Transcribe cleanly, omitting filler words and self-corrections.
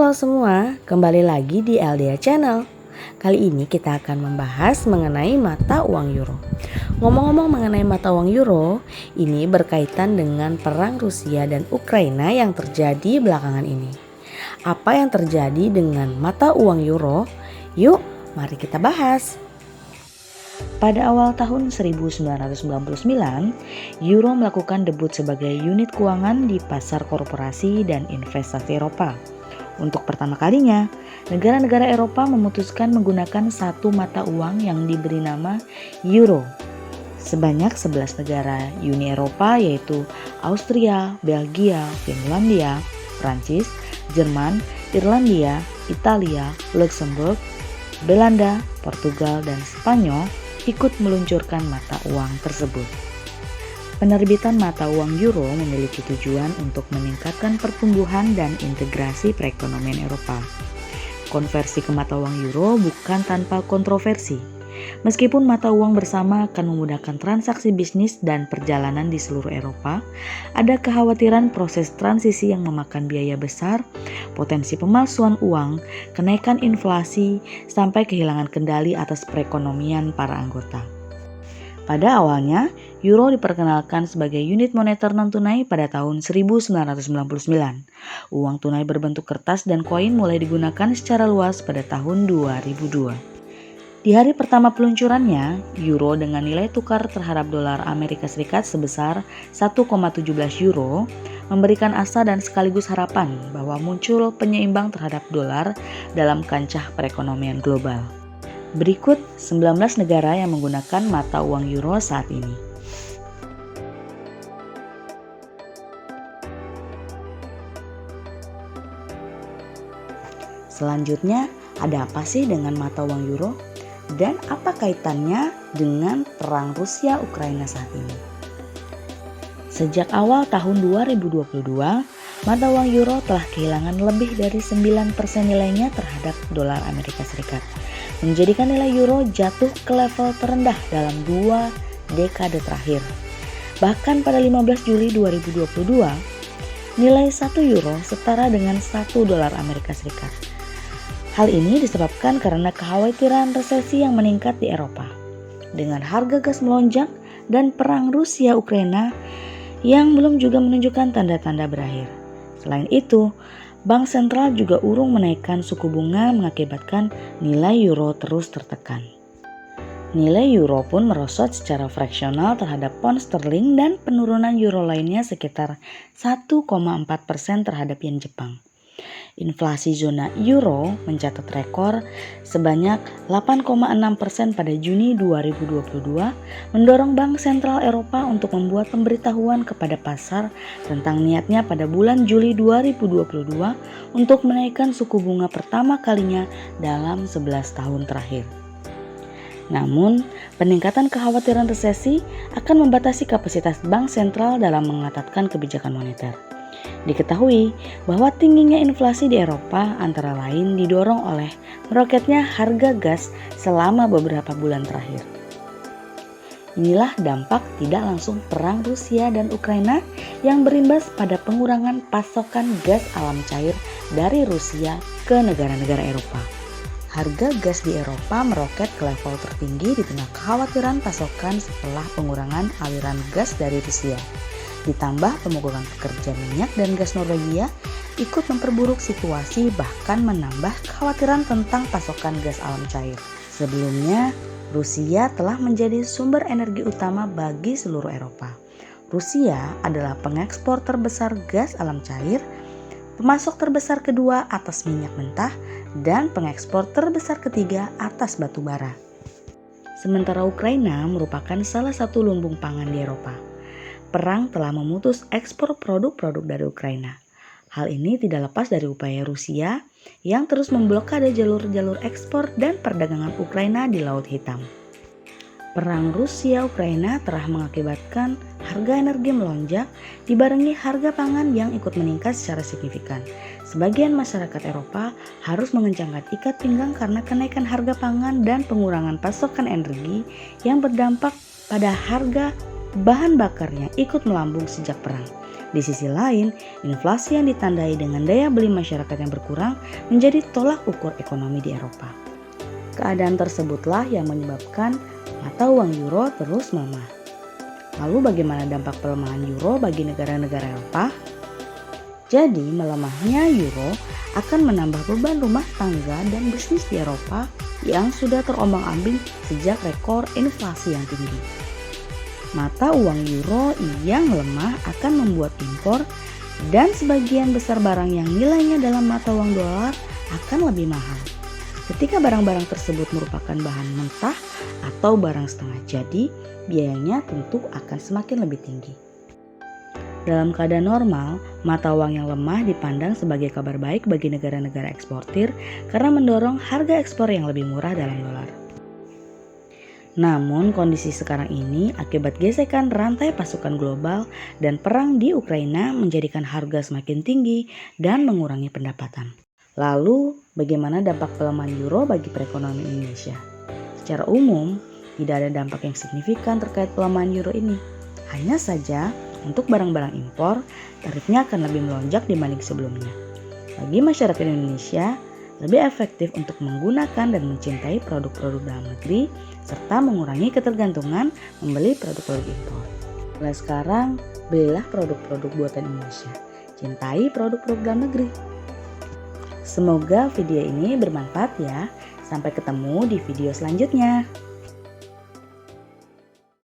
Halo semua, kembali lagi di LDA Channel. Kali ini kita akan membahas mengenai mata uang euro. Ngomong-ngomong mengenai mata uang euro, ini berkaitan dengan perang Rusia dan Ukraina yang terjadi belakangan ini. Apa yang terjadi dengan mata uang euro? Yuk, mari kita bahas. Pada awal tahun 1999, euro melakukan debut sebagai unit keuangan di pasar korporasi dan investasi Eropa. Untuk pertama kalinya, negara-negara Eropa memutuskan menggunakan satu mata uang yang diberi nama euro. Sebanyak 11 negara Uni Eropa yaitu Austria, Belgia, Finlandia, Prancis, Jerman, Irlandia, Italia, Luxembourg, Belanda, Portugal, dan Spanyol ikut meluncurkan mata uang tersebut. Penerbitan mata uang euro memiliki tujuan untuk meningkatkan pertumbuhan dan integrasi perekonomian Eropa. Konversi ke mata uang euro bukan tanpa kontroversi. Meskipun mata uang bersama akan memudahkan transaksi bisnis dan perjalanan di seluruh Eropa, ada kekhawatiran proses transisi yang memakan biaya besar, potensi pemalsuan uang, kenaikan inflasi, sampai kehilangan kendali atas perekonomian para anggota. Pada awalnya, euro diperkenalkan sebagai unit moneter non-tunai pada tahun 1999. Uang tunai berbentuk kertas dan koin mulai digunakan secara luas pada tahun 2002. Di hari pertama peluncurannya, euro dengan nilai tukar terhadap dolar Amerika Serikat sebesar 1,17 euro memberikan asa dan sekaligus harapan bahwa muncul penyeimbang terhadap dolar dalam kancah perekonomian global. Berikut 19 negara yang menggunakan mata uang euro saat ini. Selanjutnya, ada apa sih dengan mata uang euro? Dan apa kaitannya dengan perang Rusia-Ukraina saat ini? Sejak awal tahun 2022, mata uang euro telah kehilangan lebih dari 9% nilainya terhadap dolar Amerika Serikat, menjadikan nilai euro jatuh ke level terendah dalam 2 dekade terakhir. Bahkan pada 15 Juli 2022, nilai 1 euro setara dengan 1 dolar Amerika Serikat. Hal ini disebabkan karena kekhawatiran resesi yang meningkat di Eropa, dengan harga gas melonjak dan perang Rusia-Ukraina yang belum juga menunjukkan tanda-tanda berakhir. Selain itu, Bank Sentral juga urung menaikkan suku bunga mengakibatkan nilai euro terus tertekan. Nilai euro pun merosot secara fraksional terhadap pound sterling dan penurunan euro lainnya sekitar 1,4% terhadap yen Jepang. Inflasi zona euro mencatat rekor sebanyak 8,6% pada Juni 2022, mendorong Bank Sentral Eropa untuk membuat pemberitahuan kepada pasar tentang niatnya pada bulan Juli 2022 untuk menaikkan suku bunga pertama kalinya dalam 11 tahun terakhir. Namun, peningkatan kekhawatiran resesi akan membatasi kapasitas Bank Sentral dalam mengetatkan kebijakan moneter. Diketahui bahwa tingginya inflasi di Eropa antara lain didorong oleh meroketnya harga gas selama beberapa bulan terakhir. Inilah dampak tidak langsung perang Rusia dan Ukraina yang berimbas pada pengurangan pasokan gas alam cair dari Rusia ke negara-negara Eropa. Harga gas di Eropa meroket ke level tertinggi di tengah kekhawatiran pasokan setelah pengurangan aliran gas dari Rusia. Ditambah pemogokan pekerja minyak dan gas Norwegia ikut memperburuk situasi, bahkan menambah kekhawatiran tentang pasokan gas alam cair. Sebelumnya, Rusia telah menjadi sumber energi utama bagi seluruh Eropa. Rusia adalah pengekspor terbesar gas alam cair, pemasok terbesar kedua atas minyak mentah, dan pengekspor terbesar ketiga atas batu bara. Sementara Ukraina merupakan salah satu lumbung pangan di Eropa. Perang telah memutus ekspor produk-produk dari Ukraina. Hal ini tidak lepas dari upaya Rusia yang terus memblokade jalur-jalur ekspor dan perdagangan Ukraina di Laut Hitam. Perang Rusia-Ukraina telah mengakibatkan harga energi melonjak dibarengi harga pangan yang ikut meningkat secara signifikan. Sebagian masyarakat Eropa harus mengencangkan ikat pinggang karena kenaikan harga pangan dan pengurangan pasokan energi yang berdampak pada harga bahan bakarnya ikut melambung sejak perang. Di sisi lain, inflasi yang ditandai dengan daya beli masyarakat yang berkurang menjadi tolak ukur ekonomi di Eropa. Keadaan tersebutlah yang menyebabkan mata uang euro terus melemah. Lalu bagaimana dampak pelemahan euro bagi negara-negara Eropa? Jadi melemahnya euro akan menambah beban rumah tangga dan bisnis di Eropa yang sudah terombang-ambing sejak rekor inflasi yang tinggi. Mata uang euro yang lemah akan membuat impor dan sebagian besar barang yang nilainya dalam mata uang dolar akan lebih mahal. Ketika barang-barang tersebut merupakan bahan mentah atau barang setengah jadi, biayanya tentu akan semakin lebih tinggi. Dalam keadaan normal, mata uang yang lemah dipandang sebagai kabar baik bagi negara-negara eksportir karena mendorong harga ekspor yang lebih murah dalam dolar. Namun kondisi sekarang ini akibat gesekan rantai pasukan global dan perang di Ukraina menjadikan harga semakin tinggi dan mengurangi pendapatan. Lalu, bagaimana dampak pelemahan euro bagi perekonomian Indonesia? Secara umum, tidak ada dampak yang signifikan terkait pelemahan euro ini. Hanya saja, untuk barang-barang impor, tarifnya akan lebih melonjak dibanding sebelumnya. Bagi masyarakat Indonesia, lebih efektif untuk menggunakan dan mencintai produk-produk dalam negeri, serta mengurangi ketergantungan membeli produk-produk impor. Mulai sekarang, belilah produk-produk buatan Indonesia. Cintai produk-produk dalam negeri. Semoga video ini bermanfaat ya. Sampai ketemu di video selanjutnya.